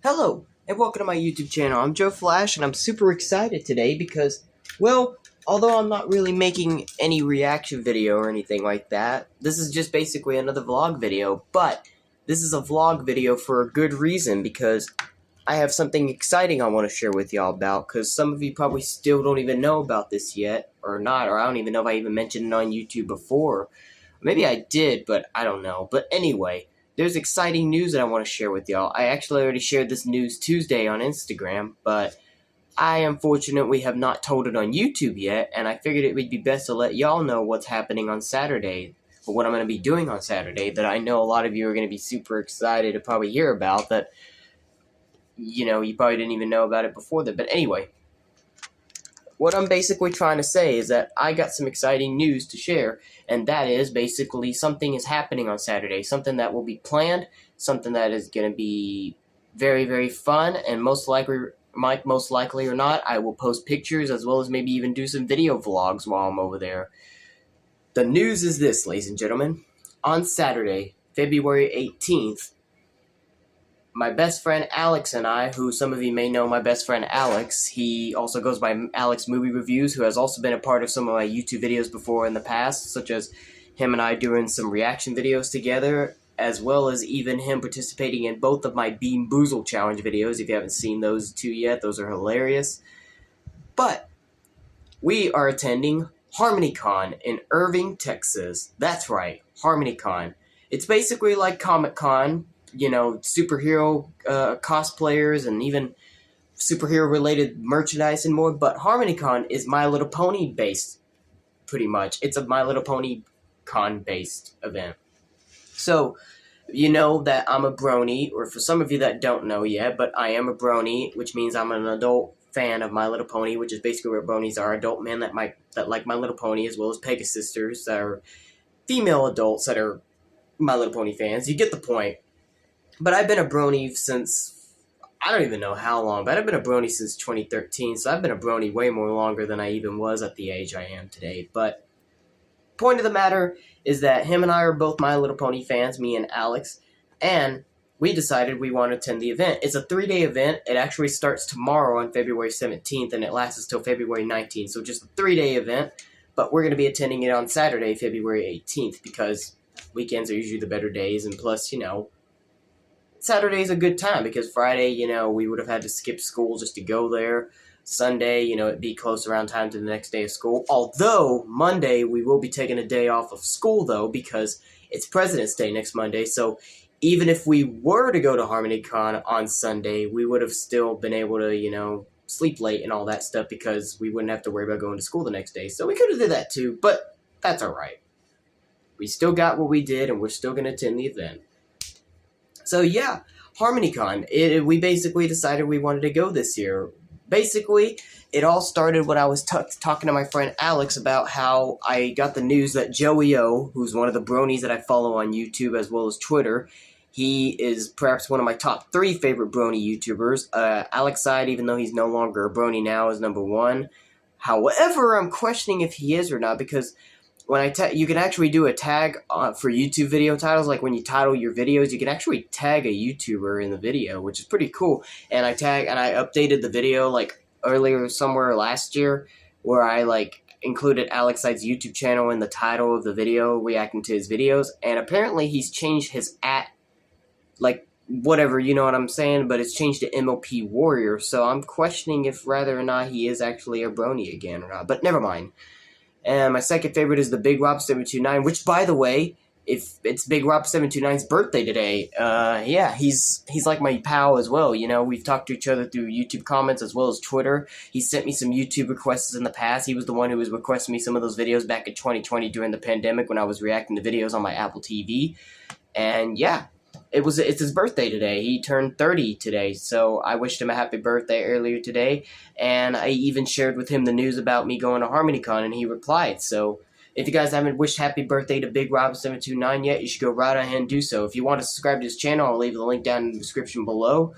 Hello, and welcome to my YouTube channel. I'm Joe Flash, and I'm super excited today because, well, although I'm not really making any reaction video or anything like that, this is just basically another vlog video, but this is a vlog video for a good reason because I have something exciting I want to share with y'all about, because some of you probably still don't even know about this yet, or not, or I don't even know if I even mentioned it on YouTube before. Maybe I did, but I don't know. But anyway, there's exciting news that I want to share with y'all. I actually already shared this news Tuesday on Instagram, but I unfortunately have not told it on YouTube yet, and I figured it would be best to let y'all know what's happening on Saturday, or what I'm going to be doing on Saturday, that I know a lot of you are going to be super excited to probably hear about, that, you probably didn't even know about it before that. But anyway, what I'm basically trying to say is that I got some exciting news to share, and that is basically something is happening on Saturday, something that will be planned, something that is going to be very, very fun, and most likely or not, I will post pictures as well as maybe even do some video vlogs while I'm over there. The news is this, ladies and gentlemen. On Saturday, February 18th, my best friend Alex and I, who some of you may know my best friend Alex, he also goes by Alex Movie Reviews, who has also been a part of some of my YouTube videos before in the past, such as him and I doing some reaction videos together, as well as even him participating in both of my Bean Boozle Challenge videos. If you haven't seen those two yet, those are hilarious. But we are attending Harmonycon in Irving, Texas. That's right, Harmonycon. It's basically like Comic-Con, superhero cosplayers and even superhero-related merchandise and more, but Harmonycon is My Little Pony based, pretty much. It's a My Little Pony con-based event. So, you know that I'm a Brony, or for some of you that don't know yet, but I am a Brony, which means I'm an adult fan of My Little Pony, which is basically what Bronies are, adult men that like My Little Pony, as well as Pegasisters that are female adults that are My Little Pony fans. You get the point. But I've been a Brony since, I don't even know how long, but I've been a Brony since 2013, so I've been a Brony way more longer than I even was at the age I am today. But point of the matter is that him and I are both My Little Pony fans, me and Alex, and we decided we want to attend the event. It's a 3-day event. It actually starts tomorrow on February 17th, and it lasts until February 19th, so just a 3-day event, but we're going to be attending it on Saturday, February 18th, because weekends are usually the better days, and plus, Saturday's a good time because Friday, we would have had to skip school just to go there. Sunday, it'd be close around time to the next day of school. Although, Monday, we will be taking a day off of school, though, because it's President's Day next Monday. So, even if we were to go to Harmonycon on Sunday, we would have still been able to, sleep late and all that stuff because we wouldn't have to worry about going to school the next day. So, we could have did that, too, but that's all right. We still got what we did, and we're still going to attend the event. So yeah, Harmonycon. We basically decided we wanted to go this year. Basically, it all started when I was talking to my friend Alex about how I got the news that Joeyo, who's one of the Bronies that I follow on YouTube as well as Twitter, he is perhaps one of my top 3 favorite Brony YouTubers. Alex side, even though he's no longer a Brony now, is number 1. However, I'm questioning if he is or not, because when you can actually do a tag for YouTube video titles, like when you title your videos, you can actually tag a YouTuber in the video, which is pretty cool. And I updated the video like earlier somewhere last year, where I included Alex Side's YouTube channel in the title of the video, reacting to his videos. And apparently he's changed his whatever, you know what I'm saying, but it's changed to MLP Warrior. So I'm questioning if whether or not he is actually a Brony again or not. But never mind. And my second favorite is the Big Rob 729, which, by the way, if it's Big Rob 729's birthday today, yeah, he's like my pal as well. We've talked to each other through YouTube comments as well as Twitter. He sent me some YouTube requests in the past. He was the one who was requesting me some of those videos back in 2020 during the pandemic when I was reacting to videos on my Apple TV. And yeah, it's his birthday today. He turned 30 today, so I wished him a happy birthday earlier today, and I even shared with him the news about me going to Harmonycon, and he replied. So if you guys haven't wished happy birthday to Big Rob 729 yet, you should go right ahead and do so. If you want to subscribe to his channel, I'll leave the link down in the description below.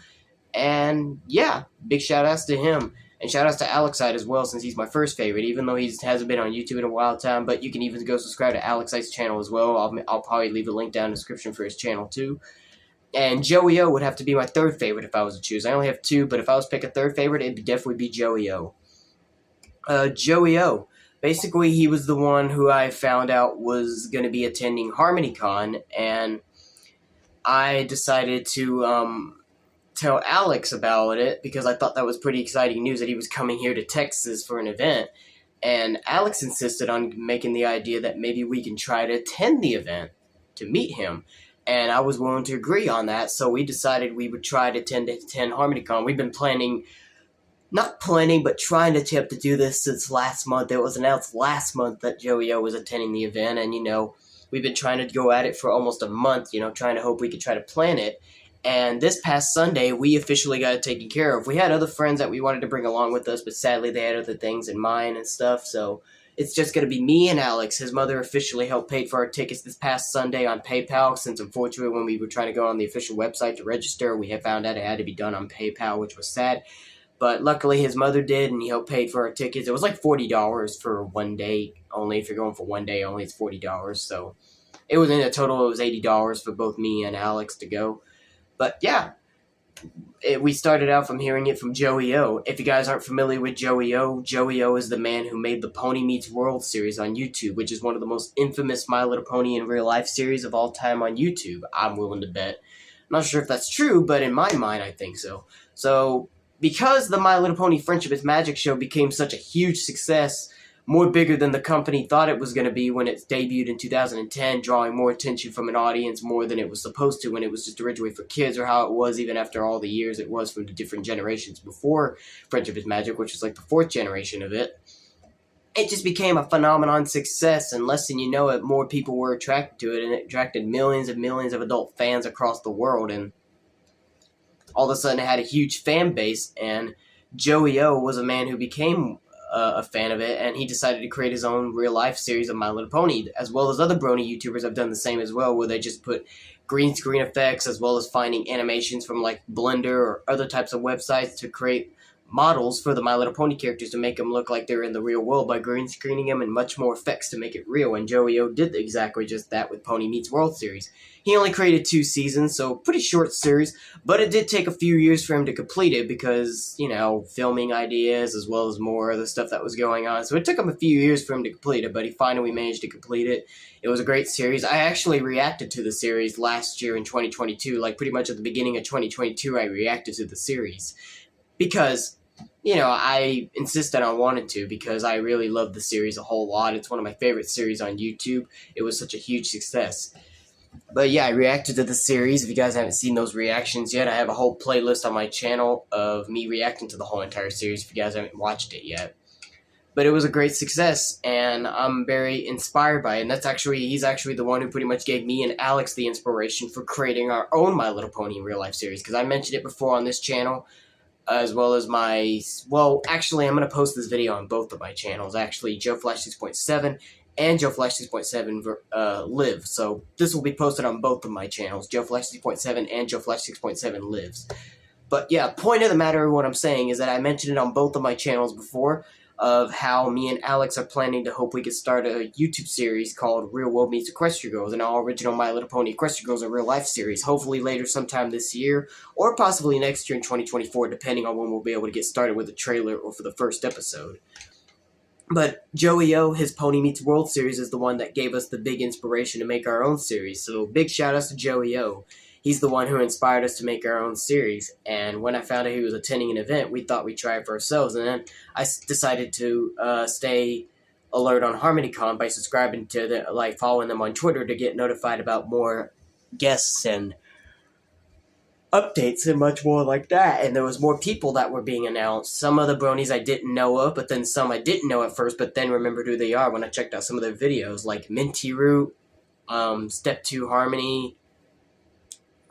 And yeah, big shout outs to him. And shout outs to Alex Side as well, since he's my first favorite, even though he hasn't been on YouTube in a while time. But you can even go subscribe to Alex Side's channel as well. I'll probably leave a link down in the description for his channel too. And Joeyo would have to be my third favorite if I was to choose. I only have two, but if I was to pick a third favorite, it'd definitely be Joeyo. Joeyo. Basically, he was the one who I found out was going to be attending Harmonycon, and I decided to tell Alex about it because I thought that was pretty exciting news that he was coming here to Texas for an event. And Alex insisted on making the idea that maybe we can try to attend the event to meet him. And I was willing to agree on that, so we decided we would try to attend Harmonycon. We've been not planning, but trying to attempt to do this since last month. It was announced last month that Joeyo was attending the event, and, we've been trying to go at it for almost a month, trying to hope we could try to plan it. And this past Sunday, we officially got it taken care of. We had other friends that we wanted to bring along with us, but sadly they had other things in mind and stuff, so it's just going to be me and Alex. His mother officially helped pay for our tickets this past Sunday on PayPal, since unfortunately when we were trying to go on the official website to register, we had found out it had to be done on PayPal, which was sad. But luckily his mother did, and he helped pay for our tickets. It was like $40 for one day only. If you're going for one day only, it's $40. So it was in a total, it was $80 for both me and Alex to go. But yeah, we started out from hearing it from Joeyo. If you guys aren't familiar with Joeyo, Joeyo is the man who made the Pony Meets World series on YouTube, which is one of the most infamous My Little Pony in real life series of all time on YouTube, I'm willing to bet. I'm not sure if that's true, but in my mind, I think so. So, because the My Little Pony Friendship is Magic show became such a huge success, more bigger than the company thought it was going to be when it debuted in 2010, drawing more attention from an audience more than it was supposed to when it was just originally for kids, or how it was even after all the years it was from the different generations before Friendship is Magic, which was like the fourth generation of it. It just became a phenomenon success, and less than you know it, more people were attracted to it, and it attracted millions and millions of adult fans across the world, and all of a sudden it had a huge fan base, and Joeyo was a man who became a fan of it, and he decided to create his own real-life series of My Little Pony, as well as other Brony YouTubers have done the same as well, where they just put green screen effects as well as finding animations from like Blender or other types of websites to create models for the My Little Pony characters to make them look like they're in the real world by green screening them and much more effects to make it real, and Joeyo did exactly just that with Pony Meets World series. He only created 2 seasons, so pretty short series, but it did take a few years for him to complete it because, filming ideas as well as more other stuff that was going on. So it took him a few years for him to complete it, but he finally managed to complete it. It was a great series. I actually reacted to the series last year in 2022, like pretty much at the beginning of 2022 I reacted to the series. Because, I insisted on wanting to because I really love the series a whole lot. It's one of my favorite series on YouTube. It was such a huge success. But yeah, I reacted to the series. If you guys haven't seen those reactions yet, I have a whole playlist on my channel of me reacting to the whole entire series if you guys haven't watched it yet. But it was a great success, and I'm very inspired by it. And he's actually the one who pretty much gave me and Alex the inspiration for creating our own My Little Pony in real life series. Because I mentioned it before on this channel, as well as actually, I'm going to post this video on both of my channels. Actually, Joe Flash 6.7 and Joe Flash 6.7 live. So this will be posted on both of my channels, Joe Flash 6.7 and Joe Flash 6.7 lives. But yeah, point of the matter, what I'm saying is that I mentioned it on both of my channels before, of how me and Alex are planning to hope we could start a YouTube series called Real World Meets Equestria Girls, an all-original My Little Pony Equestria Girls in real life series, hopefully later sometime this year, or possibly next year in 2024, depending on when we'll be able to get started with the trailer or for the first episode. But Joeyo, his Pony Meets World series, is the one that gave us the big inspiration to make our own series, so big shout-outs to Joeyo. He's the one who inspired us to make our own series, and when I found out he was attending an event, we thought we'd try it for ourselves, and then I decided to stay alert on Harmonycon by subscribing to following them on Twitter to get notified about more guests and updates and much more like that. And there was more people that were being announced. Some of the bronies I didn't know of, but then some I didn't know at first, but then remembered who they are when I checked out some of their videos, like Minty Root, Step 2 Harmony.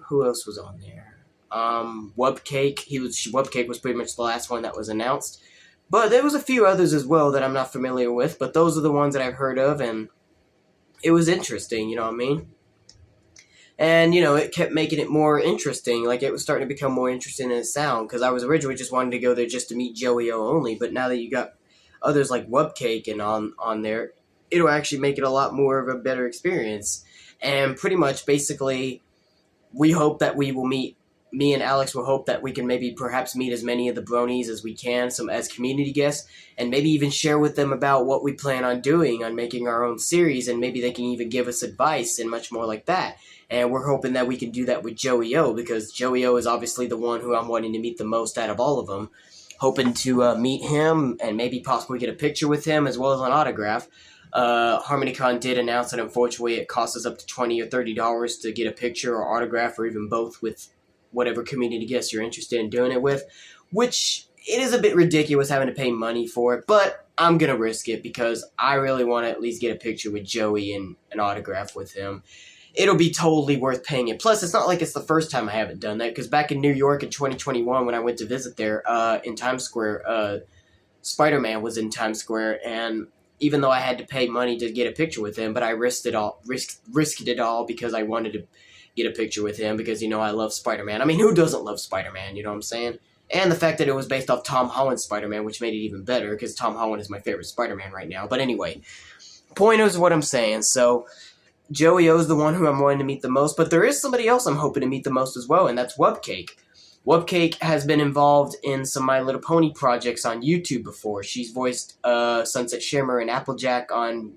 Who else was on there? Wubcake. Wubcake was pretty much the last one that was announced. But there was a few others as well that I'm not familiar with, but those are the ones that I've heard of, and it was interesting, you know what I mean? And, it kept making it more interesting. Like, it was starting to become more interesting in its sound, because I was originally just wanting to go there just to meet Joeyo only, but now that you got others like Wubcake and on there, it'll actually make it a lot more of a better experience. And pretty much, basically, we hope that we will meet. Me and Alex will hope that we can maybe perhaps meet as many of the bronies as we can, some as community guests, and maybe even share with them about what we plan on doing, on making our own series, and maybe they can even give us advice and much more like that. And we're hoping that we can do that with Joeyo, because Joeyo is obviously the one who I'm wanting to meet the most out of all of them. Hoping to meet him and maybe possibly get a picture with him as well as an autograph. Harmonycon did announce that unfortunately it costs us up to $20 or $30 to get a picture or autograph, or even both, with whatever community guest you're interested in doing it with, which it is a bit ridiculous having to pay money for it, but I'm going to risk it because I really want to at least get a picture with Joey and an autograph with him. It'll be totally worth paying it. Plus, it's not like it's the first time I haven't done that, because back in New York in 2021 when I went to visit there in Times Square, Spider-Man was in Times Square, and even though I had to pay money to get a picture with him, but I risked it all because I wanted to get a picture with him because, you know, I love Spider-Man. I mean, who doesn't love Spider-Man, you know what I'm saying? And the fact that it was based off Tom Holland's Spider-Man, which made it even better, because Tom Holland is my favorite Spider-Man right now. But anyway, point is what I'm saying. So, Joeyo is the one who I'm wanting to meet the most, but there is somebody else I'm hoping to meet the most as well, and that's Wubcake. Wubcake has been involved in some My Little Pony projects on YouTube before. She's voiced Sunset Shimmer and Applejack on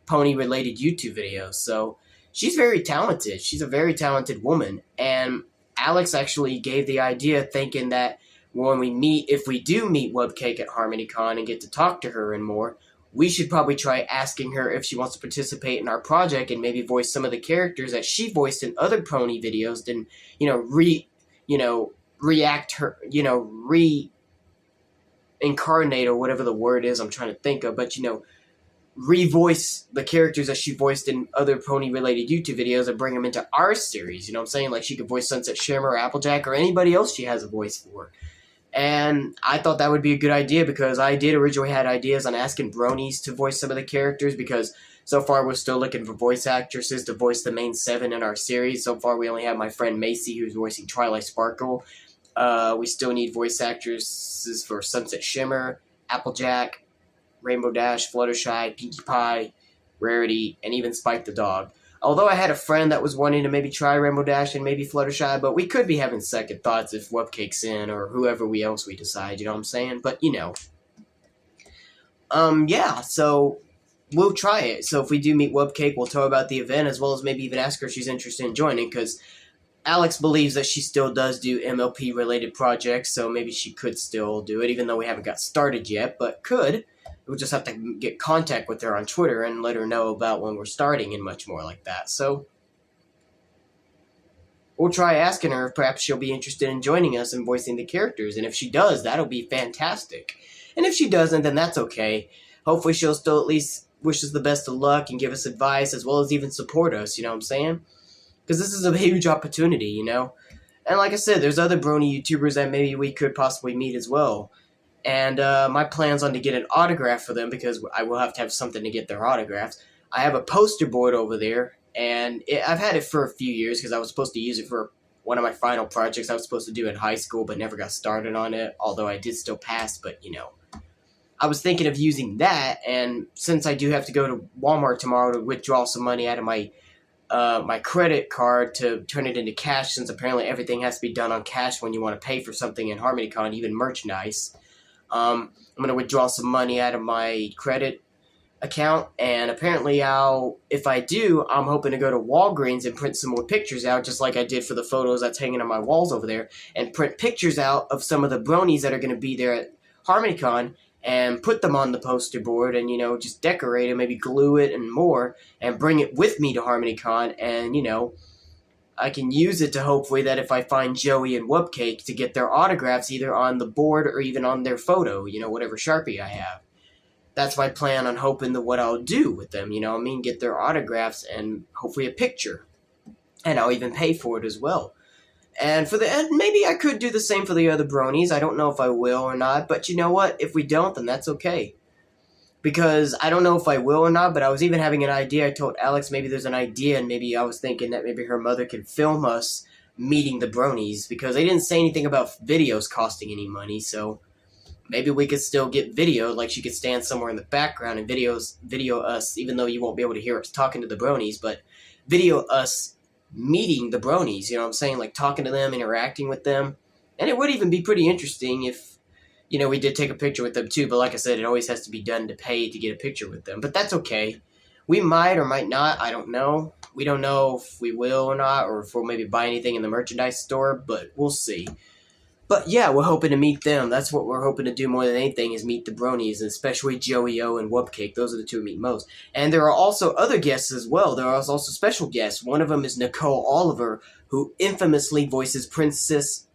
pony-related YouTube videos, so she's very talented. She's a very talented woman, and Alex actually gave the idea thinking that when we meet, if we do meet Wubcake at Harmonycon and get to talk to her and more, we should probably try asking her if she wants to participate in our project and maybe voice some of the characters that she voiced in other pony videos, then, reincarnate, or whatever the word is I'm trying to think of, but, revoice the characters that she voiced in other pony-related YouTube videos and bring them into our series, you know what I'm saying? Like, she could voice Sunset Shimmer or Applejack or anybody else she has a voice for. And I thought that would be a good idea, because I did originally had ideas on asking bronies to voice some of the characters, because so far we're still looking for voice actresses to voice the main 7 in our series. So far we only have my friend Macy, who's voicing Twilight Sparkle. We still need voice actresses for Sunset Shimmer, Applejack, Rainbow Dash, Fluttershy, Pinkie Pie, Rarity, and even Spike the Dog. Although I had a friend that was wanting to maybe try Rainbow Dash and maybe Fluttershy, but we could be having second thoughts if Wubcake's in, or whoever else we decide, you know what I'm saying? But, yeah, so we'll try it. So if we do meet Wubcake, we'll tell her about the event, as well as maybe even ask her if she's interested in joining, because Alex believes that she still does do MLP-related projects, so maybe she could still do it, even though we haven't got started yet, but could. We'll just have to get contact with her on Twitter and let her know about when we're starting and much more like that. So we'll try asking her if perhaps she'll be interested in joining us and voicing the characters. And if she does, that'll be fantastic. And if she doesn't, then that's okay. Hopefully she'll still at least wish us the best of luck and give us advice, as well as even support us, you know what I'm saying? Because this is a huge opportunity, you know? And like I said, there's other brony YouTubers that maybe we could possibly meet as well. And my plan's on to get an autograph for them, because I will have to have something to get their autographs. I have a poster board over there, and I've had it for a few years because I was supposed to use it for one of my final projects I was supposed to do in high school, but never got started on it, although I did still pass, but, I was thinking of using that, and since I do have to go to Walmart tomorrow to withdraw some money out of my my credit card to turn it into cash, since apparently everything has to be done on cash when you want to pay for something in Harmonycon, even merchandise. I'm going to withdraw some money out of my credit account, and apparently if I do, I'm hoping to go to Walgreens and print some more pictures out, just like I did for the photos that's hanging on my walls over there, and print pictures out of some of the bronies that are going to be there at Harmonycon, and put them on the poster board, and, just decorate it, maybe glue it and more, and bring it with me to Harmonycon, and, I can use it to hopefully that if I find Joey and Wubcake, to get their autographs either on the board or even on their photo, whatever Sharpie I have. That's my plan on hoping that what I'll do with them, get their autographs and hopefully a picture. And I'll even pay for it as well. And maybe I could do the same for the other bronies. I don't know if I will or not, but you know what? If we don't, then that's okay. Because I don't know if I will or not, but I was even having an idea. I told Alex maybe there's an idea, and maybe I was thinking that maybe her mother could film us meeting the bronies, because they didn't say anything about videos costing any money, so maybe we could still get video, like she could stand somewhere in the background and video us, even though you won't be able to hear us talking to the bronies, but video us meeting the bronies, you know what I'm saying? Like talking to them, interacting with them. And it would even be pretty interesting if, you know, we did take a picture with them too, but like I said, it always has to be done to pay to get a picture with them. But that's okay. We might or might not, I don't know. We don't know if we will or not, or if we'll maybe buy anything in the merchandise store, but we'll see. But yeah, we're hoping to meet them. That's what we're hoping to do more than anything, is meet the bronies, and especially Joeyo and Whoopcake. Those are the two we meet most. And there are also other guests as well. There are also special guests. One of them is Nicole Oliver, who infamously voices Princess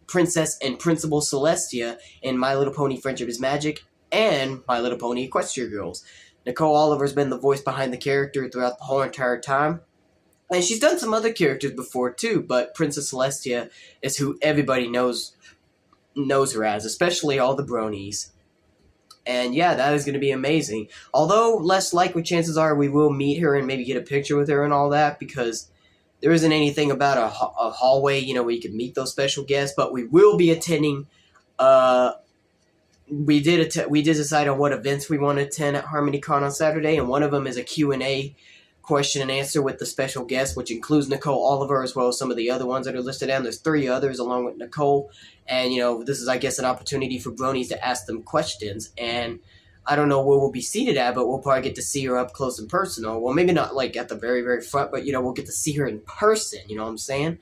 and Principal Celestia in My Little Pony Friendship is Magic and My Little Pony Equestria Girls. Nicole Oliver's been the voice behind the character throughout the whole entire time. And she's done some other characters before too, but Princess Celestia is who everybody knows her as, especially all the bronies. And yeah, that is going to be amazing. Although less likely chances are we will meet her and maybe get a picture with her and all that, because there isn't anything about a hallway, you know, where you can meet those special guests. But we will be attending. We did decide on what events we want to attend at Harmonycon on Saturday, and one of them is a Q&A question and answer with the special guest, which includes Nicole Oliver as well as some of the other ones that are listed down. There's 3 others along with Nicole, and you know, this is, I guess, an opportunity for bronies to ask them questions. And I don't know where we'll be seated at, but we'll probably get to see her up close and personal. Well, maybe not like at the very, very front, but you know, we'll get to see her in person, you know what I'm saying?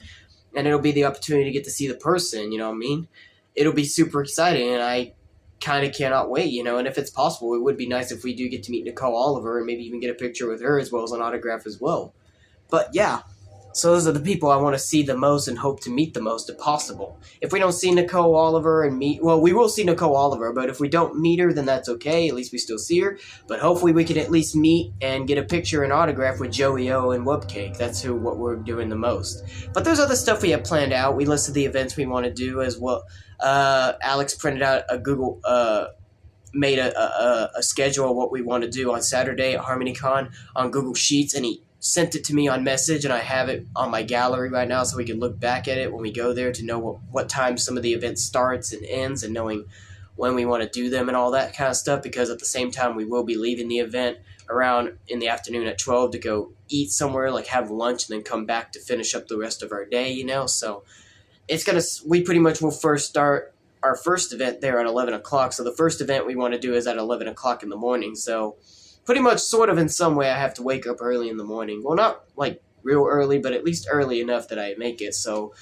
And it'll be the opportunity to get to see the person, you know what I mean? It'll be super exciting, and I kind of cannot wait, you know. And if it's possible, it would be nice if we do get to meet Nicole Oliver and maybe even get a picture with her as well as an autograph as well. But yeah, so those are the people I want to see the most and hope to meet the most if possible. If we don't see Nicole Oliver we will see Nicole Oliver, but if we don't meet her, then that's okay. At least we still see her. But hopefully we can at least meet and get a picture and autograph with Joeyo and Whoopcake. That's what we're doing the most. But there's other stuff we have planned out. We listed the events we want to do as well. Alex printed out a Google, made a schedule of what we want to do on Saturday at Harmonycon on Google Sheets, and he sent it to me on message, and I have it on my gallery right now so we can look back at it when we go there to know what time some of the event starts and ends, and knowing when we want to do them and all that kind of stuff, because at the same time we will be leaving the event around in the afternoon at 12 to go eat somewhere, like have lunch, and then come back to finish up the rest of our day, you know. So we pretty much will first start our first event there at 11 o'clock. So the first event we want to do is at 11 o'clock in the morning. So pretty much sort of in some way I have to wake up early in the morning. Well, not like real early, but at least early enough that I make it. So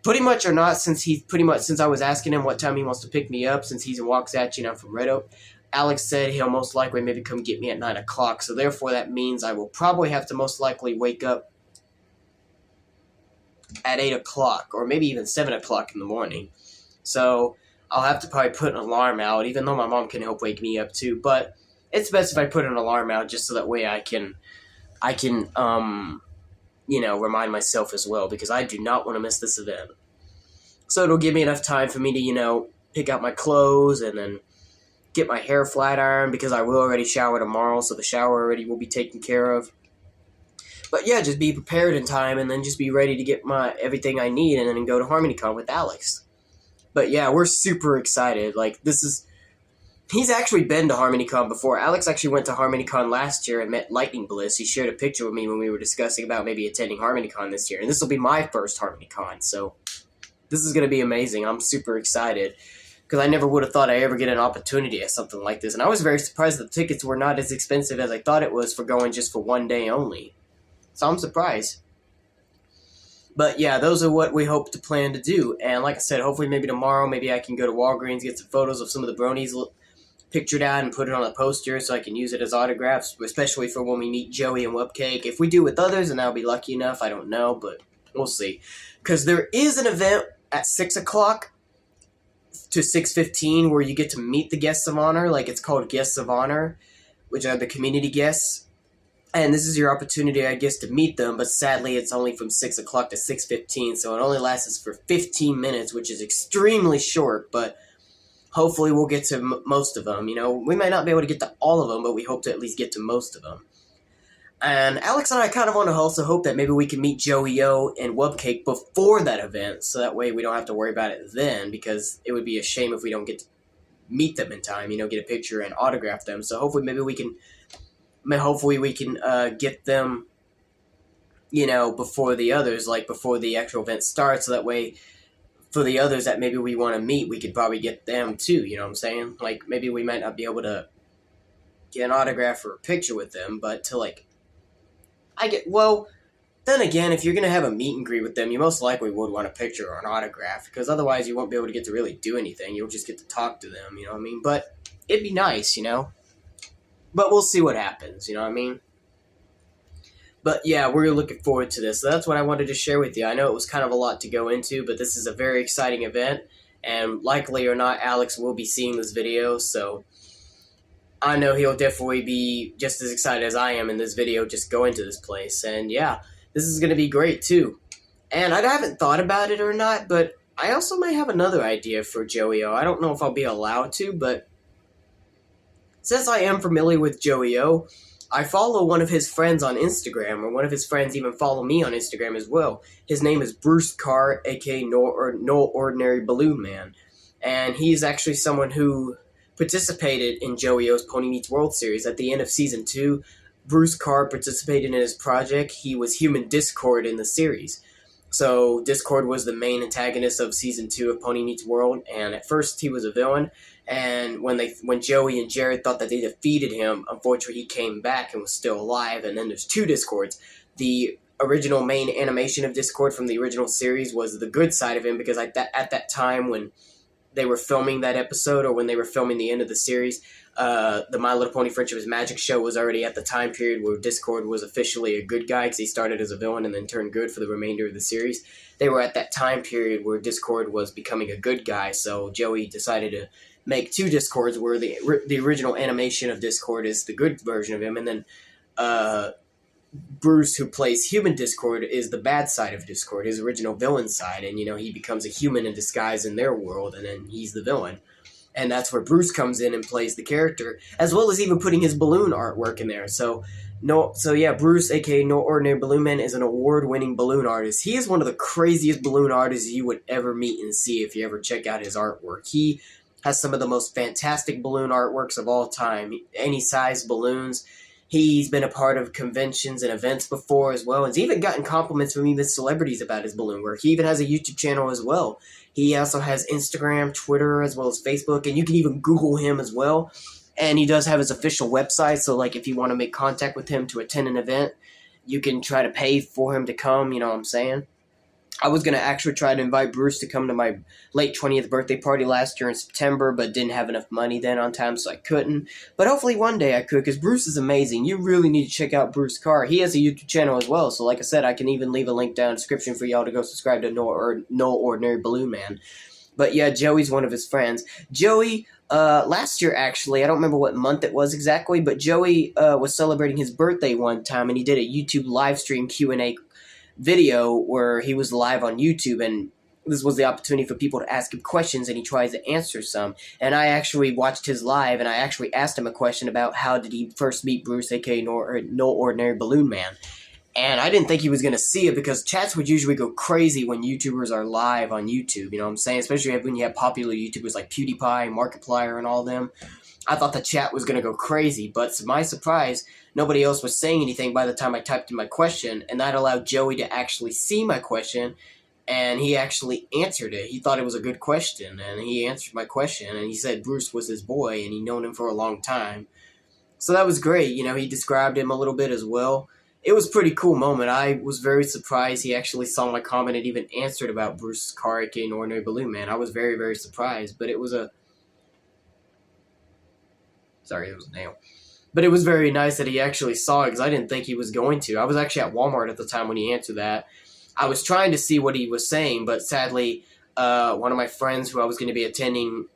pretty much or not, since I was asking him what time he wants to pick me up, since he's in Waxahachie and I'm from Red Oak, Alex said he'll most likely maybe come get me at 9 o'clock. So therefore that means I will probably have to most likely wake up at 8 o'clock or maybe even 7 o'clock in the morning. So I'll have to probably put an alarm out, even though my mom can help wake me up too. But it's best if I put an alarm out just so that way I can you know, remind myself as well, because I do not want to miss this event. So it'll give me enough time for me to, you know, pick out my clothes and then get my hair flat ironed, because I will already shower tomorrow, so the shower already will be taken care of. But yeah, just be prepared in time and then just be ready to get my everything I need and then go to Harmonycon with Alex. But yeah, we're super excited. Like, he's actually been to Harmonycon before. Alex actually went to Harmonycon last year and met Lightning Bliss. He shared a picture with me when we were discussing about maybe attending Harmonycon this year. And this will be my first Harmonycon, so this is going to be amazing. I'm super excited, because I never would have thought I'd ever get an opportunity at something like this. And I was very surprised that the tickets were not as expensive as I thought it was for going just for one day only. So I'm surprised. But yeah, those are what we hope to plan to do. And like I said, hopefully maybe tomorrow, maybe I can go to Walgreens, get some photos of some of the bronies pictured out and put it on a poster so I can use it as autographs, especially for when we meet Joey and Whoopcake. If we do with others, and I'll be lucky enough, I don't know, but we'll see. Because there is an event at 6 o'clock to 6:15 where you get to meet the guests of honor. Like, it's called Guests of Honor, which are the community guests. And this is your opportunity, I guess, to meet them, but sadly it's only from 6 o'clock to 6:15, so it only lasts for 15 minutes, which is extremely short, but hopefully we'll get to most of them. You know, we might not be able to get to all of them, but we hope to at least get to most of them. And Alex and I kind of want to also hope that maybe we can meet Joeyo and Whoopcake before that event, so that way we don't have to worry about it then, because it would be a shame if we don't get to meet them in time, you know, get a picture and autograph them. So hopefully we can get them you know, before the others, like before the actual event starts, so that way for the others that maybe we want to meet, we could probably get them too, you know what I'm saying? Like, maybe we might not be able to get an autograph or a picture with them, but to, like, well, then again, if you're going to have a meet and greet with them, you most likely would want a picture or an autograph, because otherwise you won't be able to get to really do anything. You'll just get to talk to them, you know what I mean? But it'd be nice, you know? But we'll see what happens, you know what I mean? But yeah, we're looking forward to this. So that's what I wanted to share with you. I know it was kind of a lot to go into, but this is a very exciting event, and likely or not, Alex will be seeing this video, so I know he'll definitely be just as excited as I am in this video just going to this place. And yeah, this is going to be great too. And I haven't thought about it or not, but I also might have another idea for Joeyo. I don't know if I'll be allowed to, but since I am familiar with Joeyo, I follow one of his friends on Instagram, or one of his friends even follow me on Instagram as well. His name is Bruce Carr, aka No Ordinary Balloon Man. And he's actually someone who participated in Joeyo's Pony Meets World series. At the end of Season 2, Bruce Carr participated in his project. He was Human Discord in the series. So Discord was the main antagonist of Season 2 of Pony Meets World, and at first he was a villain, and when Joey and Jared thought that they defeated him, unfortunately he came back and was still alive. And then there's two Discords. The original main animation of Discord from the original series was the good side of him, because at that time when they were filming that episode, or when they were filming the end of the series, the My Little Pony Friendship is Magic show was already at the time period where Discord was officially a good guy, because he started as a villain and then turned good for the remainder of the series. They were at that time period where Discord was becoming a good guy, so Joey decided to make two Discords, where the original animation of Discord is the good version of him, and then Bruce, who plays Human Discord, is the bad side of Discord, his original villain side, and, you know, he becomes a human in disguise in their world, and then he's the villain. And that's where Bruce comes in and plays the character, as well as even putting his balloon artwork in there. So yeah, Bruce, aka No Ordinary Balloon Man, is an award-winning balloon artist. He is one of the craziest balloon artists you would ever meet and see if you ever check out his artwork. He has some of the most fantastic balloon artworks of all time. Any size balloons. He's been a part of conventions and events before as well, and he's even gotten compliments from even celebrities about his balloon work. He even has a YouTube channel as well. He also has Instagram, Twitter, as well as Facebook, and you can even Google him as well. And he does have his official website, so like if you want to make contact with him to attend an event, you can try to pay for him to come, you know what I'm saying? I was going to actually try to invite Bruce to come to my late 20th birthday party last year in September, but didn't have enough money then on time, so I couldn't. But hopefully one day I could, because Bruce is amazing. You really need to check out Bruce Carr. He has a YouTube channel as well, so like I said, I can even leave a link down in the description for y'all to go subscribe to No Ordinary Balloon Man. But yeah, Joey's one of his friends. Joey, last year actually, I don't remember what month it was exactly, but Joey was celebrating his birthday one time, and he did a YouTube live stream Q&A video where he was live on YouTube, and this was the opportunity for people to ask him questions, and he tries to answer some. And I actually watched his live, and I actually asked him a question about how did he first meet Bruce, aka No Ordinary Balloon Man. And I didn't think he was going to see it, because chats would usually go crazy when YouTubers are live on YouTube, you know what I'm saying? Especially when you have popular YouTubers like PewDiePie, Markiplier, and all them. I thought the chat was going to go crazy, but to my surprise, nobody else was saying anything by the time I typed in my question, and that allowed Joey to actually see my question, and he actually answered it. He thought it was a good question, and he answered my question, and he said Bruce was his boy, and he'd known him for a long time. So that was great. You know, he described him a little bit as well. It was a pretty cool moment. I was very surprised he actually saw my comment and even answered about Bruce Carr, aka An Ordinary Balloon Man. I was very, very surprised, but it was a... Sorry, it was a nail. But it was very nice that he actually saw it, because I didn't think he was going to. I was actually at Walmart at the time when he answered that. I was trying to see what he was saying, but sadly, one of my friends who I was going to be attending,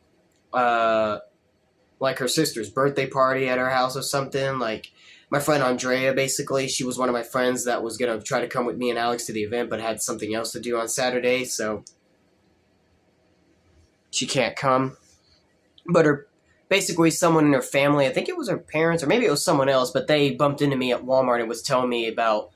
like her sister's birthday party at her house or something, like my friend Andrea, basically, she was one of my friends that was going to try to come with me and Alex to the event, but had something else to do on Saturday, so she can't come. But basically someone in her family, I think it was her parents, or maybe it was someone else, but they bumped into me at Walmart and was telling me about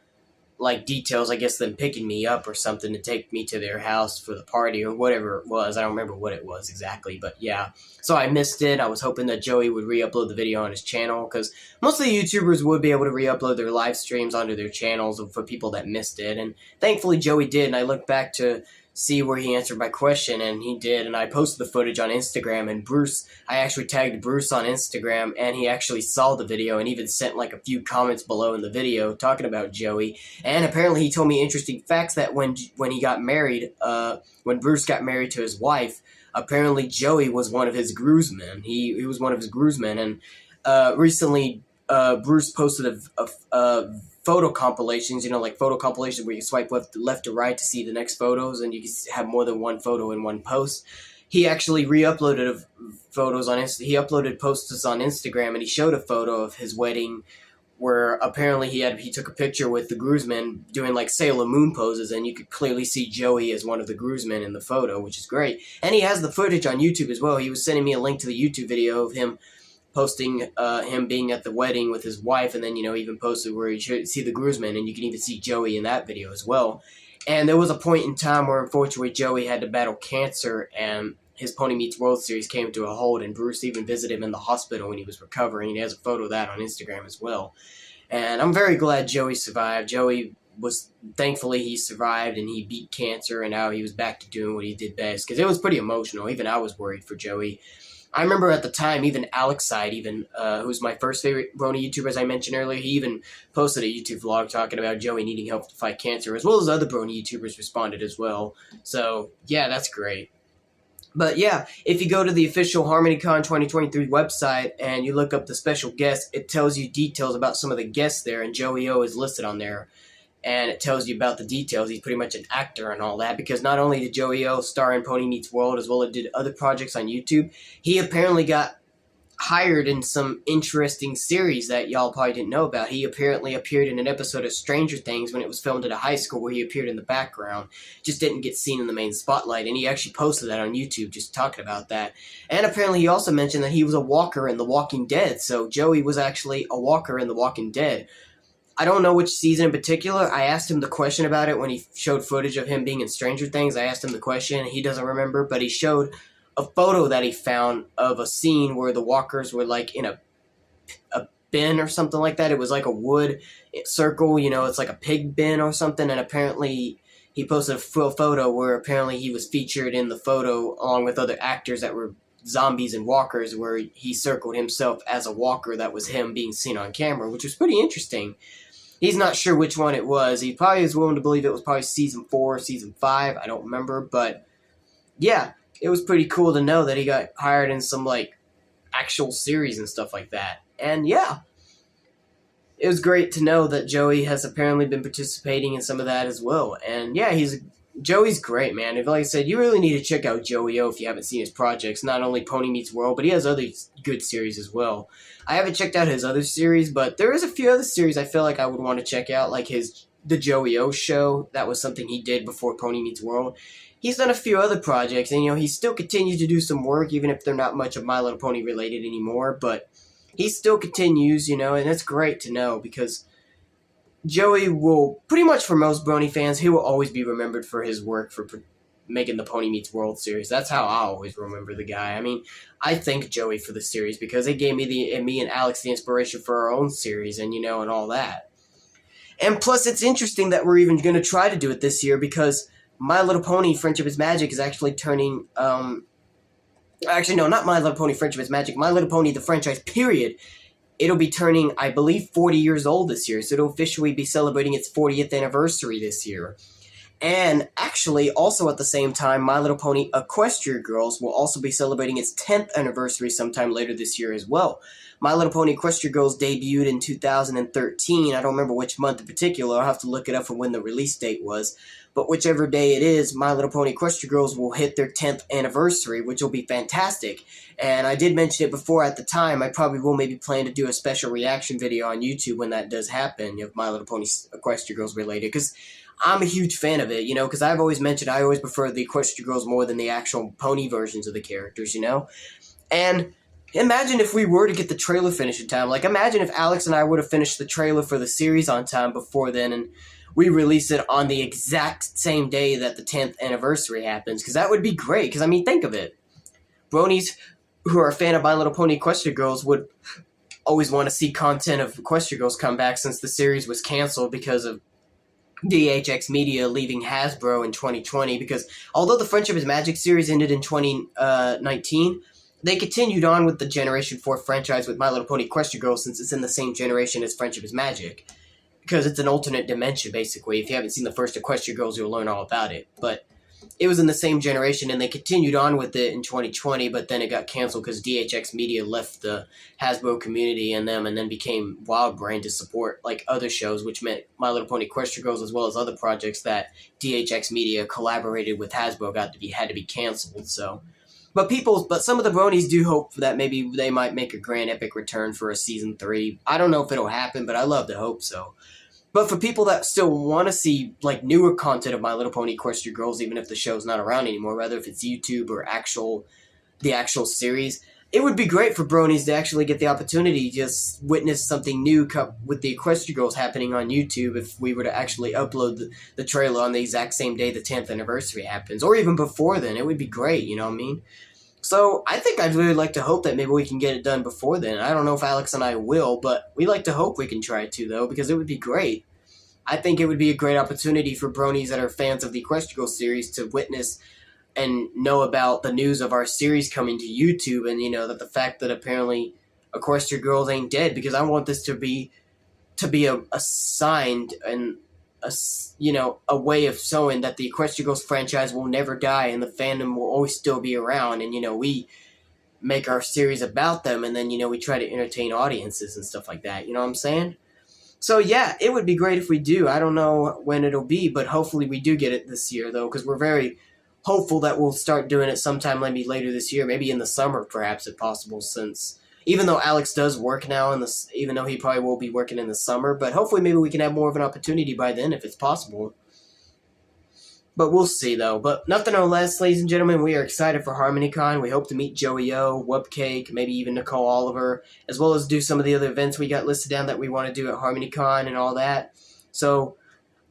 like details, I guess, them picking me up or something to take me to their house for the party or whatever it was. I don't remember what it was exactly, but yeah. So I missed it. I was hoping that Joey would re-upload the video on his channel, because most of the YouTubers would be able to re-upload their live streams onto their channels for people that missed it, and thankfully Joey did, and I looked back to see where he answered my question, and he did, and I posted the footage on Instagram, and I actually tagged Bruce on Instagram, and he actually saw the video and even sent like a few comments below in the video talking about Joey, and apparently he told me interesting facts that when he got married, when Bruce got married to his wife, apparently Joey was one of his groomsmen. He was one of his groomsmen, and recently Bruce posted a photo compilations, like photo compilations where you swipe left to right to see the next photos, and you can have more than one photo in one post. He actually re-uploaded photos on he uploaded posts on Instagram, and he showed a photo of his wedding where apparently he took a picture with the groomsmen doing like Sailor Moon poses, and you could clearly see Joey as one of the groomsmen in the photo, which is great. And he has the footage on YouTube as well. He was sending me a link to the YouTube video of him posting him being at the wedding with his wife, and then, even posted where you should see the groomsmen, and you can even see Joey in that video as well. And there was a point in time where, unfortunately, Joey had to battle cancer, and his Pony Meets World series came to a halt, and Bruce even visited him in the hospital when he was recovering, and he has a photo of that on Instagram as well. And I'm very glad Joey survived. Thankfully, he survived, and he beat cancer, and now he was back to doing what he did best, because it was pretty emotional. Even I was worried for Joey. I remember at the time, even Alexide, who's my first favorite Brony YouTuber, as I mentioned earlier, he even posted a YouTube vlog talking about Joey needing help to fight cancer, as well as other Brony YouTubers responded as well. So, yeah, that's great. But yeah, if you go to the official Harmonycon 2023 website and you look up the special guests, it tells you details about some of the guests there, and Joeyo is listed on there. And it tells you about the details. He's pretty much an actor and all that, because not only did Joeyo star in Pony Meets World, as well as did other projects on YouTube, he apparently got hired in some interesting series that y'all probably didn't know about. He apparently appeared in an episode of Stranger Things when it was filmed at a high school, where he appeared in the background, just didn't get seen in the main spotlight, and he actually posted that on YouTube just talking about that. And apparently he also mentioned that he was a walker in The Walking Dead, so Joey was actually a walker in The Walking Dead. I don't know which season in particular. I asked him the question about it when he showed footage of him being in Stranger Things. I asked him the question, and he doesn't remember, but he showed a photo that he found of a scene where the walkers were like in a bin or something like that. It was like a wood circle, it's like a pig bin or something, and apparently he posted a full photo where apparently he was featured in the photo along with other actors that were zombies and walkers, where he circled himself as a walker that was him being seen on camera, which was pretty interesting. He's not sure which one it was. He probably is willing to believe it was probably season 4 or season 5. I don't remember, but yeah, it was pretty cool to know that he got hired in some like actual series and stuff like that. And yeah, it was great to know that Joey has apparently been participating in some of that as well. And yeah, Joey's great, man. Like I said, you really need to check out Joeyo if you haven't seen his projects. Not only Pony Meets World, but he has other good series as well. I haven't checked out his other series, but there is a few other series I feel like I would want to check out, like the Joeyo show. That was something he did before Pony Meets World. He's done a few other projects, and he still continues to do some work, even if they're not much of My Little Pony related anymore. But he still continues, and that's great to know, because Joey will, pretty much for most Brony fans, he will always be remembered for his work for making the Pony Meets World series. That's how I always remember the guy. I mean, I thank Joey for the series, because it gave me and Alex the inspiration for our own series, and and all that. And plus, it's interesting that we're even going to try to do it this year, because My Little Pony Friendship is Magic is actually turning, actually, no, not My Little Pony Friendship is Magic, My Little Pony, the franchise, period. It'll be turning, I believe, 40 years old this year, so it'll officially be celebrating its 40th anniversary this year. And actually, also at the same time, My Little Pony Equestria Girls will also be celebrating its 10th anniversary sometime later this year as well. My Little Pony Equestria Girls debuted in 2013. I don't remember which month in particular. I'll have to look it up for when the release date was. But whichever day it is, My Little Pony Equestria Girls will hit their 10th anniversary, which will be fantastic. And I did mention it before at the time. I probably will maybe plan to do a special reaction video on YouTube when that does happen, if My Little Pony Equestria Girls related, because I'm a huge fan of it, because I've always mentioned I always prefer the Equestria Girls more than the actual pony versions of the characters, And imagine if we were to get the trailer finished in time. Like, imagine if Alex and I would have finished the trailer for the series on time before then, and we release it on the exact same day that the 10th anniversary happens, because that would be great. Because, I mean, think of it. Bronies who are a fan of My Little Pony Equestria Girls would always want to see content of Equestria Girls come back, since the series was canceled because of DHX Media leaving Hasbro in 2020. Because although the Friendship is Magic series ended in 2019, they continued on with the Generation 4 franchise with My Little Pony Equestria Girls, since it's in the same generation as Friendship is Magic. Because it's an alternate dimension, basically. If you haven't seen the first Equestria Girls, you'll learn all about it. But it was in the same generation, and they continued on with it in 2020, but then it got canceled because DHX Media left the Hasbro community and them, and then became Wild Brain to support like other shows, which meant My Little Pony Equestria Girls, as well as other projects that DHX Media collaborated with Hasbro, had to be canceled. So, but some of the bronies do hope that maybe they might make a grand epic return for a season 3. I don't know if it'll happen, but I love to hope so. But for people that still want to see like newer content of My Little Pony Equestria Girls, even if the show's not around anymore, whether if it's YouTube or the actual series, it would be great for bronies to actually get the opportunity to just witness something new with the Equestria Girls happening on YouTube if we were to actually upload the trailer on the exact same day the 10th anniversary happens, or even before then. It would be great, you know what I mean? So I think I'd really like to hope that maybe we can get it done before then. I don't know if Alex and I will, but we like to hope we can try to, though, because it would be great. I think it would be a great opportunity for bronies that are fans of the Equestria Girls series to witness and know about the news of our series coming to YouTube, and, you know, that the fact that apparently Equestria Girls ain't dead, because I want this to be a sign and a way of showing that the Equestria Girls franchise will never die and the fandom will always still be around, and, you know, we make our series about them, and then, you know, we try to entertain audiences and stuff like that, you know what I'm saying? So yeah, it would be great if we do. I don't know when it'll be, but hopefully we do get it this year, though, because we're very hopeful that we'll start doing it sometime maybe later this year, maybe in the summer perhaps if possible, since even though Alex does work now, even though he probably will be working in the summer, but hopefully maybe we can have more of an opportunity by then if it's possible. But we'll see, though. But nothing or less, ladies and gentlemen, we are excited for Harmonycon. We hope to meet Joeyo, Wubcake, maybe even Nicole Oliver, as well as do some of the other events we got listed down that we want to do at Harmonycon and all that. So,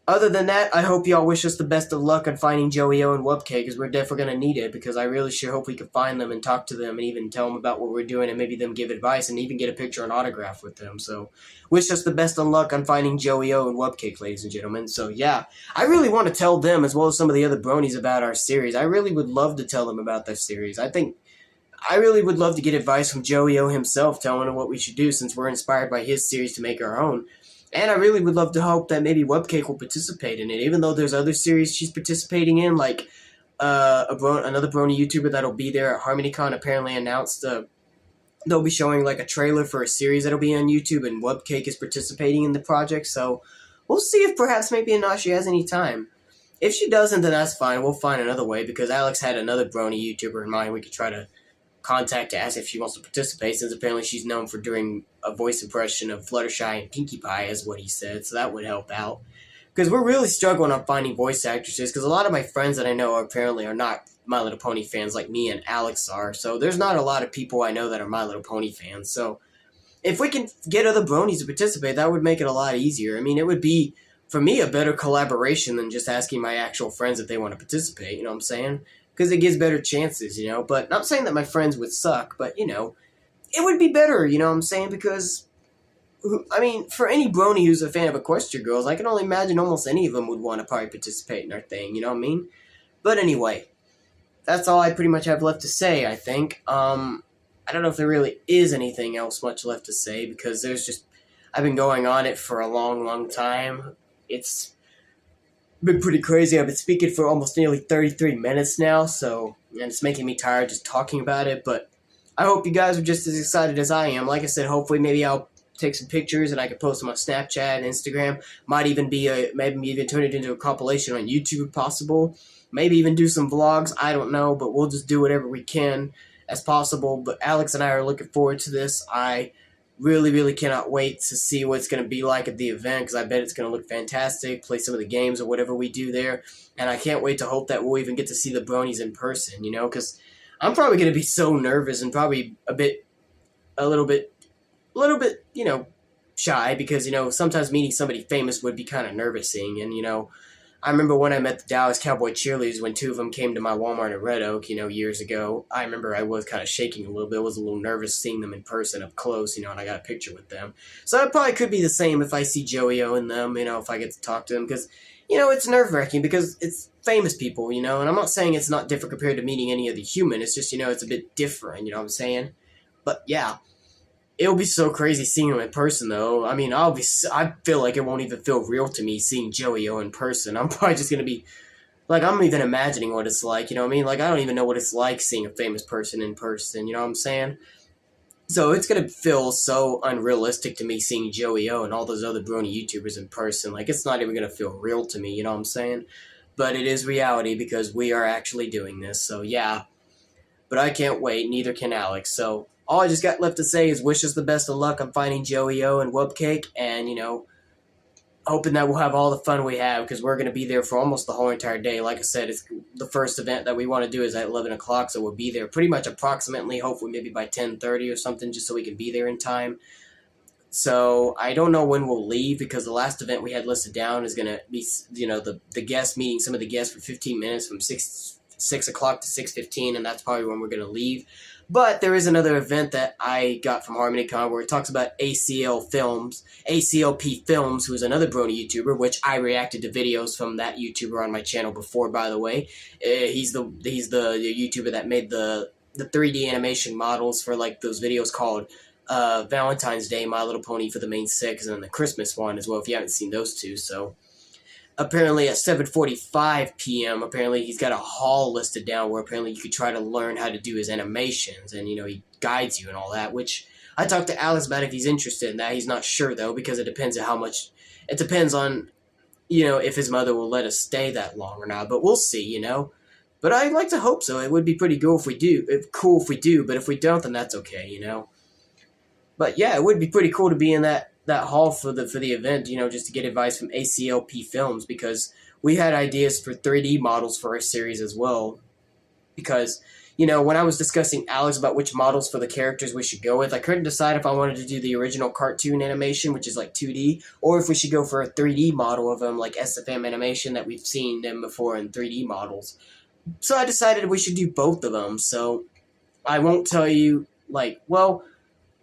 other than that, I hope y'all wish us the best of luck on finding Joeyo and Wubcake, because we're definitely going to need it, because I really sure hope we can find them and talk to them and even tell them about what we're doing and maybe them give advice and even get a picture and autograph with them. So, wish us the best of luck on finding Joeyo and Wubcake, ladies and gentlemen. So, yeah, I really want to tell them, as well as some of the other bronies, about our series. I really would love to tell them about their series. I really would love to get advice from Joeyo himself, telling him what we should do, since we're inspired by his series to make our own. And I really would love to hope that maybe Wubcake will participate in it, even though there's other series she's participating in, like another brony YouTuber that'll be there at Harmonycon apparently announced they'll be showing like a trailer for a series that'll be on YouTube, and Wubcake is participating in the project, so we'll see if perhaps maybe not she has any time. If she doesn't, then that's fine. We'll find another way, because Alex had another brony YouTuber in mind we could try to contact to ask if she wants to participate, since apparently she's known for doing a voice impression of Fluttershy and Pinkie Pie, is what he said, so that would help out. Because we're really struggling on finding voice actresses, because a lot of my friends that I know apparently are not My Little Pony fans like me and Alex are, so there's not a lot of people I know that are My Little Pony fans, so if we can get other bronies to participate, that would make it a lot easier. I mean, it would be, for me, a better collaboration than just asking my actual friends if they want to participate, you know what I'm saying? Because it gives better chances, you know? But not saying that my friends would suck, but, you know, it would be better, you know what I'm saying? Because, I mean, for any brony who's a fan of Equestria Girls, I can only imagine almost any of them would want to probably participate in our thing, you know what I mean? But anyway, that's all I pretty much have left to say, I think. I don't know if there really is anything else much left to say, because I've been going on it for a long, long time. It's been pretty crazy. I've been speaking for almost nearly 33 minutes now, and it's making me tired just talking about it, but I hope you guys are just as excited as I am. Like I said, hopefully maybe I'll take some pictures and I can post them on Snapchat and Instagram. Might even maybe even turn it into a compilation on YouTube if possible. Maybe even do some vlogs, I don't know, but we'll just do whatever we can as possible. But Alex and I are looking forward to this. I really, really cannot wait to see what it's going to be like at the event, because I bet it's going to look fantastic, play some of the games or whatever we do there, and I can't wait to hope that we'll even get to see the bronies in person, you know, because I'm probably going to be so nervous and probably a little bit, you know, shy because, sometimes meeting somebody famous would be kind of nerve-wracking. And, I remember when I met the Dallas Cowboy cheerleaders when two of them came to my Walmart in Red Oak, years ago. I remember I was kind of shaking a little bit. I was a little nervous seeing them in person up close, and I got a picture with them. So it probably could be the same if I see Joeyo and them, if I get to talk to them. Because, it's nerve-wracking because it's famous people, and I'm not saying it's not different compared to meeting any other human. It's just, it's a bit different, you know what I'm saying? But, yeah. It'll be so crazy seeing him in person, though. I mean, I feel like it won't even feel real to me seeing Joeyo in person. I'm probably just gonna be, like, I'm even imagining what it's like, you know what I mean? Like, I don't even know what it's like seeing a famous person in person, you know what I'm saying? So it's gonna feel so unrealistic to me seeing Joeyo and all those other Brony YouTubers in person. Like, it's not even gonna feel real to me, you know what I'm saying? But it is reality because we are actually doing this, so yeah. But I can't wait, neither can Alex, so all I just got left to say is wish us the best of luck on finding Joeyo and Whoopcake, and, hoping that we'll have all the fun we have, because we're going to be there for almost the whole entire day. Like I said, it's the first event that we want to do is at 11 o'clock, so we'll be there pretty much approximately, hopefully maybe by 10:30 or something, just so we can be there in time. So I don't know when we'll leave, because the last event we had listed down is going to be, the guest meeting some of the guests for 15 minutes from 6 o'clock to 6:15, and that's probably when we're going to leave. But there is another event that I got from Harmonycon where it talks about ACLP Films, who is another Brony YouTuber, which I reacted to videos from that YouTuber on my channel before, by the way. He's the YouTuber that made the 3D animation models for, like, those videos called Valentine's Day, My Little Pony for the Main Six, and then the Christmas one as well, if you haven't seen those two, so... Apparently at 7:45 p.m., apparently he's got a haul listed down where apparently you could try to learn how to do his animations, and, he guides you and all that, which I talked to Alex about if he's interested in that. He's not sure, though, because it depends on how much... It depends on, if his mother will let us stay that long or not, but we'll see, But I'd like to hope so. It would be pretty cool if we do, but if we don't, then that's okay, But yeah, it would be pretty cool to be in that hall for the event, just to get advice from ACLP Films, because we had ideas for 3D models for our series as well. Because, when I was discussing Alex about which models for the characters we should go with, I couldn't decide if I wanted to do the original cartoon animation, which is like 2D, or if we should go for a 3D model of them, like SFM animation that we've seen them before in 3D models. So I decided we should do both of them, so I won't tell you,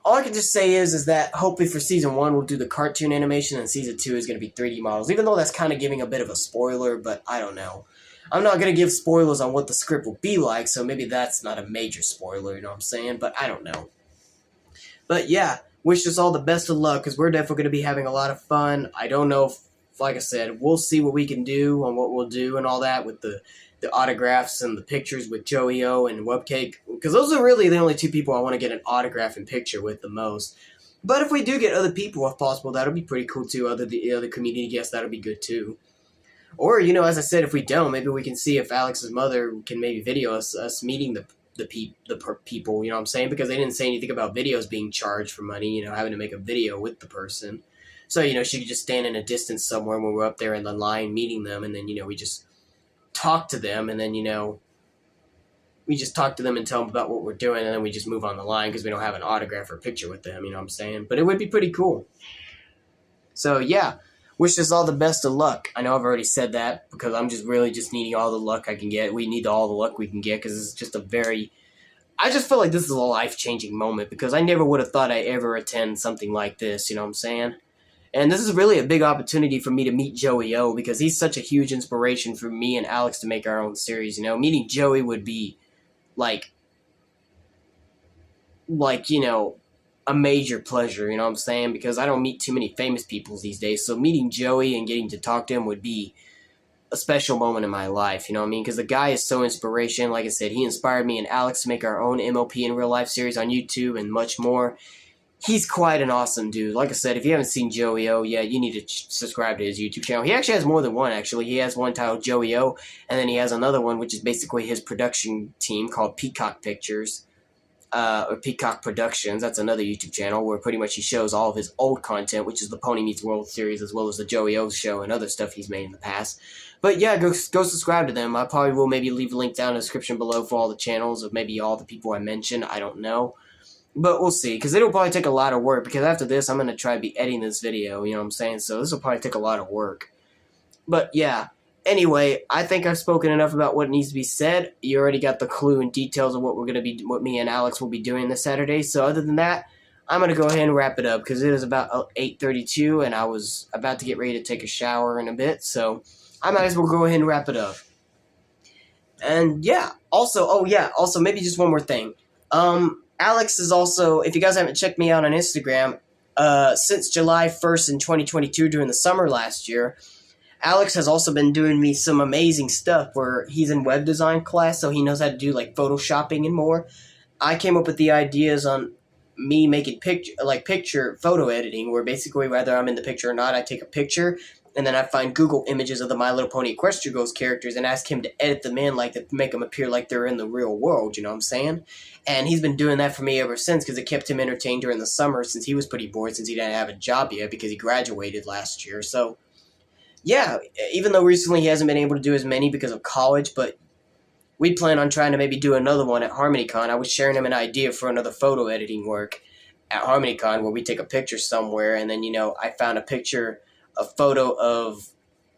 all I can just say is that hopefully for Season 1 we'll do the cartoon animation, and Season 2 is going to be 3D models, even though that's kind of giving a bit of a spoiler, but I don't know. I'm not going to give spoilers on what the script will be like, so maybe that's not a major spoiler, you know what I'm saying? But I don't know. But yeah, wish us all the best of luck, because we're definitely going to be having a lot of fun. I don't know if, like I said, we'll see what we can do on what we'll do and all that with the autographs and the pictures with Joeyo and Whoopcake, because those are really the only two people I want to get an autograph and picture with the most. But if we do get other people, if possible, that'll be pretty cool too. The other community guests, that'll be good too. Or, as I said, if we don't, maybe we can see if Alex's mother can maybe video us meeting the people, you know what I'm saying? Because they didn't say anything about videos being charged for money, having to make a video with the person. So, she could just stand in a distance somewhere when we're up there in the line meeting them, and then, we just talk to them, and then, we just talk to them and tell them about what we're doing, and then we just move on the line because we don't have an autograph or picture with them, you know what I'm saying? But it would be pretty cool. So, yeah, wish us all the best of luck. I know I've already said that because I'm just really just needing all the luck I can get. We need all the luck we can get because it's just I just feel like this is a life-changing moment because I never would have thought I'd ever attend something like this, you know what I'm saying? And this is really a big opportunity for me to meet Joeyo because he's such a huge inspiration for me and Alex to make our own series, Meeting Joey would be, a major pleasure, you know what I'm saying? Because I don't meet too many famous people these days, so meeting Joey and getting to talk to him would be a special moment in my life, you know what I mean? Because the guy is so inspirational. Like I said, he inspired me and Alex to make our own MLP in real life series on YouTube and much more. He's quite an awesome dude. Like I said, if you haven't seen Joeyo, yeah, you need to subscribe to his YouTube channel. He actually has more than one, actually. He has one titled Joeyo, and then he has another one, which is basically his production team called Peacock Pictures, or Peacock Productions. That's another YouTube channel where pretty much he shows all of his old content, which is the Pony Meets World series, as well as the Joeyo show and other stuff he's made in the past. But yeah, go subscribe to them. I probably will maybe leave a link down in the description below for all the channels of maybe all the people I mentioned. I don't know. But we'll see, because it'll probably take a lot of work, because after this, I'm going to try to be editing this video, you know what I'm saying? So this will probably take a lot of work. But yeah, anyway, I think I've spoken enough about what needs to be said. You already got the clue and details of what what me and Alex will be doing this Saturday. So other than that, I'm going to go ahead and wrap it up, because it is about 8:32, and I was about to get ready to take a shower in a bit, so I might as well go ahead and wrap it up. And yeah, also maybe just one more thing. Alex is also, if you guys haven't checked me out on Instagram, since July 1st in 2022 during the summer last year, Alex has also been doing me some amazing stuff where he's in web design class, so he knows how to do like photoshopping and more. I came up with the ideas on me making picture photo editing, where basically whether I'm in the picture or not, I take a picture and then I find Google images of the My Little Pony Equestria Girls characters and ask him to edit them in, like to make them appear like they're in the real world, you know what I'm saying? And he's been doing that for me ever since, because it kept him entertained during the summer, since he was pretty bored since he didn't have a job yet because he graduated last year. So yeah, even though recently he hasn't been able to do as many because of college, but we plan on trying to maybe do another one at Harmonycon. I was sharing him an idea for another photo editing work at Harmonycon, where we take a picture somewhere, and then, you know, I found a photo of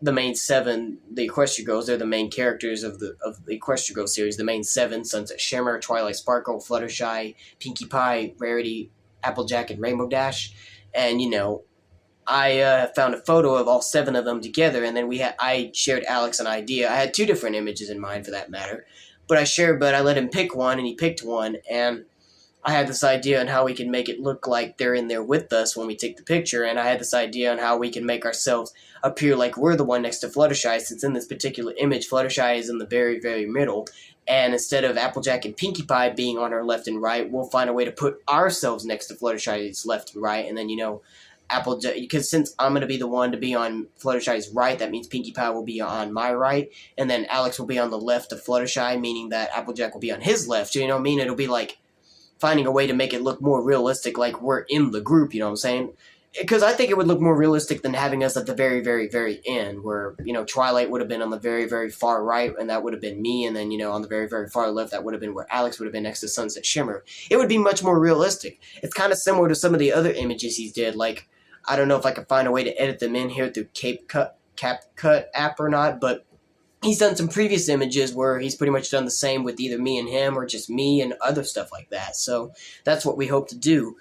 the main seven, the Equestria Girls. They're the main characters of the Equestria Girls series, the main seven: Sunset Shimmer, Twilight Sparkle, Fluttershy, Pinkie Pie, Rarity, Applejack, and Rainbow Dash. And, you know, I found a photo of all seven of them together, and then I shared Alex an idea. I had two different images in mind, for that matter, but I let him pick one, and he picked one, and I had this idea on how we can make it look like they're in there with us when we take the picture, and I had this idea on how we can make ourselves appear like we're the one next to Fluttershy, since in this particular image, Fluttershy is in the very, very middle, and instead of Applejack and Pinkie Pie being on her left and right, we'll find a way to put ourselves next to Fluttershy's left and right, and then, you know, Applejack, because since I'm going to be the one to be on Fluttershy's right, that means Pinkie Pie will be on my right, and then Alex will be on the left of Fluttershy, meaning that Applejack will be on his left, you know what I mean? It'll be like finding a way to make it look more realistic, like we're in the group, you know what I'm saying? Because I think it would look more realistic than having us at the very, very, very end, where, you know, Twilight would have been on the very, very far right, and that would have been me, and then, you know, on the very, very far left, that would have been where Alex would have been next to Sunset Shimmer. It would be much more realistic. It's kind of similar to some of the other images he's did, like, I don't know if I can find a way to edit them in here through CapCut app or not, but he's done some previous images where he's pretty much done the same with either me and him, or just me and other stuff like that. So that's what we hope to do.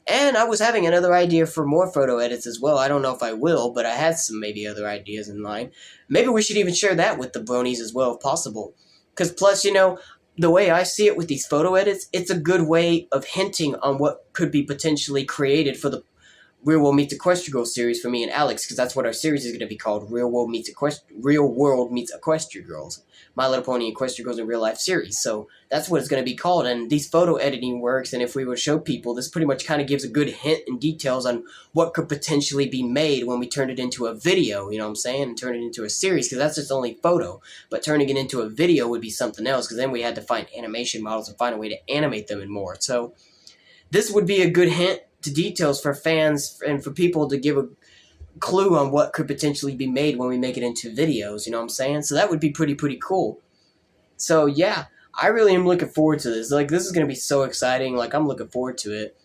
And I was having another idea for more photo edits as well. I don't know if I will, but I had some maybe other ideas in mind. Maybe we should even share that with the bronies as well, if possible. Because plus, you know, the way I see it with these photo edits, it's a good way of hinting on what could be potentially created for the Real World Meets Equestria Girls series for me and Alex, because that's what our series is going to be called, Real World Meets Equestria Girls. My Little Pony Equestria Girls in Real Life series. So that's what it's going to be called, and these photo editing works, and if we were to show people, this pretty much kind of gives a good hint and details on what could potentially be made when we turn it into a video, you know what I'm saying, and turn it into a series, because that's just only photo, but turning it into a video would be something else, because then we had to find animation models and find a way to animate them and more. So this would be a good hint to details for fans and for people to give a clue on what could potentially be made when we make it into videos, you know what I'm saying? So that would be pretty cool. So yeah, I really am looking forward to this. Like, this is going to be so exciting. Like, I'm looking forward to it.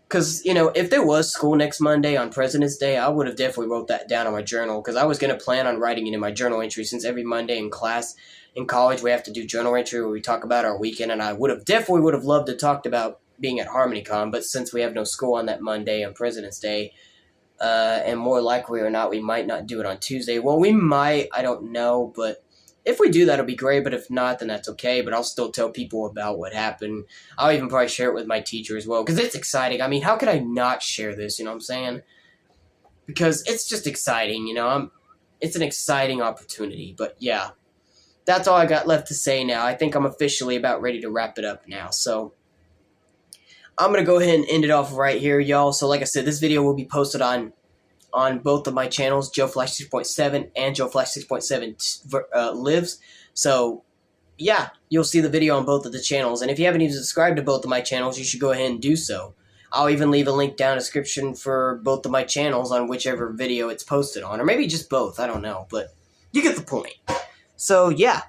Because, you know, if there was school next Monday on President's Day, I would have definitely wrote that down on my journal, because I was going to plan on writing it in my journal entry, since every Monday in class in college we have to do journal entry where we talk about our weekend, and I definitely would have loved to talk about being at Harmonycon, but since we have no school on that Monday on President's Day, and more likely or not, we might not do it on Tuesday. Well, we might, I don't know, but if we do, that'll be great, but if not, then that's okay, but I'll still tell people about what happened. I'll even probably share it with my teacher as well, because it's exciting. I mean, how could I not share this, you know what I'm saying? Because it's just exciting, you know, it's an exciting opportunity, but yeah, that's all I got left to say now. I think I'm officially about ready to wrap it up now, so I'm going to go ahead and end it off right here, y'all. So like I said, this video will be posted on both of my channels, Joe Flash 6.7 and Joe Flash 6.7 Lives. So yeah, you'll see the video on both of the channels. And if you haven't even subscribed to both of my channels, you should go ahead and do so. I'll even leave a link down in the description for both of my channels on whichever video it's posted on. Or maybe just both, I don't know. But you get the point. So yeah,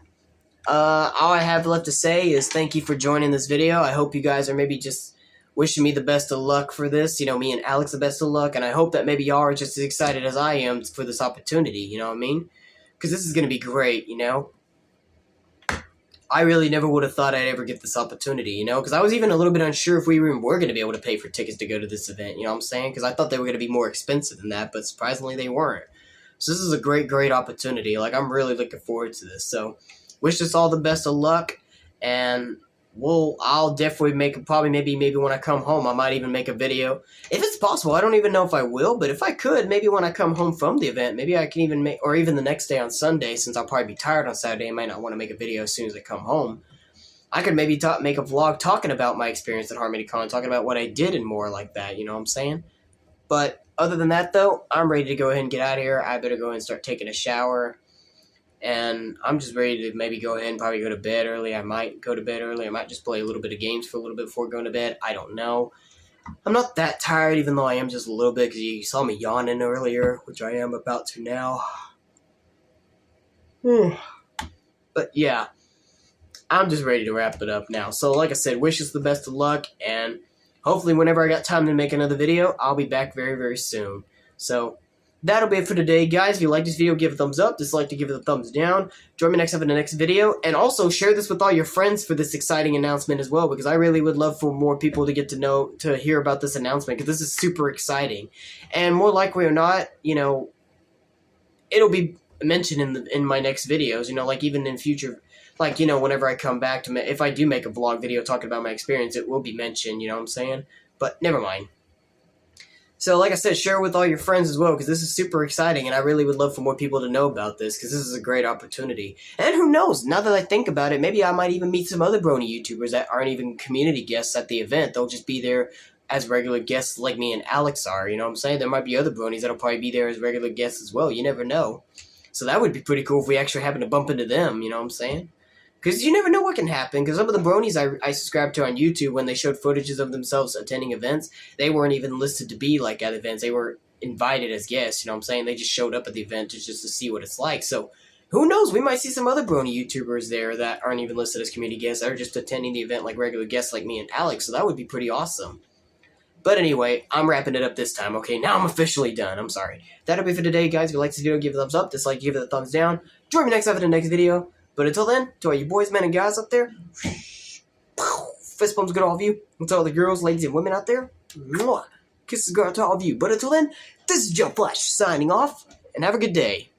all I have left to say is thank you for joining this video. I hope you guys are maybe just wishing me the best of luck for this. You know, me and Alex the best of luck, and I hope that maybe y'all are just as excited as I am for this opportunity, you know what I mean? Because this is going to be great, you know? I really never would have thought I'd ever get this opportunity, you know? Because I was even a little bit unsure if we were going to be able to pay for tickets to go to this event, you know what I'm saying? Because I thought they were going to be more expensive than that, but surprisingly they weren't. So this is a great, great opportunity. Like, I'm really looking forward to this. So, wish us all the best of luck, and I'll definitely probably maybe when I come home, I might even make a video. If it's possible, I don't even know if I will, but if I could, maybe when I come home from the event, maybe I can even make, or even the next day on Sunday, since I'll probably be tired on Saturday, I might not want to make a video as soon as I come home. I could maybe make a vlog talking about my experience at Harmonycon, talking about what I did and more like that, you know what I'm saying? But other than that, though, I'm ready to go ahead and get out of here. I better go ahead and start taking a shower. And I'm just ready to maybe go ahead and probably go to bed early. I might go to bed early. I might just play a little bit of games for a little bit before going to bed. I don't know. I'm not that tired, even though I am just a little bit, because you saw me yawning earlier, which I am about to now. But yeah, I'm just ready to wrap it up now. So like I said, wish us the best of luck, and hopefully whenever I got time to make another video, I'll be back very, very soon. So that'll be it for today, guys. If you like this video, give it a thumbs up. Dislike to give it a thumbs down. Join me next time in the next video. And also share this with all your friends for this exciting announcement as well, because I really would love for more people to get to hear about this announcement, because this is super exciting. And more likely or not, you know, it'll be mentioned in my next videos, you know, like even in future, like, you know, whenever I come back to if I do make a vlog video talking about my experience, it will be mentioned, you know what I'm saying? But never mind. So, like I said, share it with all your friends as well, because this is super exciting, and I really would love for more people to know about this, because this is a great opportunity. And who knows, now that I think about it, maybe I might even meet some other Brony YouTubers that aren't even community guests at the event. They'll just be there as regular guests like me and Alex are, you know what I'm saying? There might be other Bronies that'll probably be there as regular guests as well. You never know. So that would be pretty cool if we actually happen to bump into them, you know what I'm saying? Because you never know what can happen, because some of the Bronies I subscribed to on YouTube, when they showed footages of themselves attending events, they weren't even listed to be, like, at events. They were invited as guests, you know what I'm saying? They just showed up at the event just to see what it's like. So, who knows? We might see some other Brony YouTubers there that aren't even listed as community guests, that are just attending the event like regular guests like me and Alex, so that would be pretty awesome. But anyway, I'm wrapping it up this time, okay? Now I'm officially done. I'm sorry. That'll be for today, guys. If you like this video, give it a thumbs up. Dislike, give it a thumbs down. Join me next time for the next video. But until then, to all you boys, men, and guys out there, fist bumps go to all of you. And to all the girls, ladies, and women out there, kisses go out to all of you. But until then, this is Joe Flash signing off, and have a good day.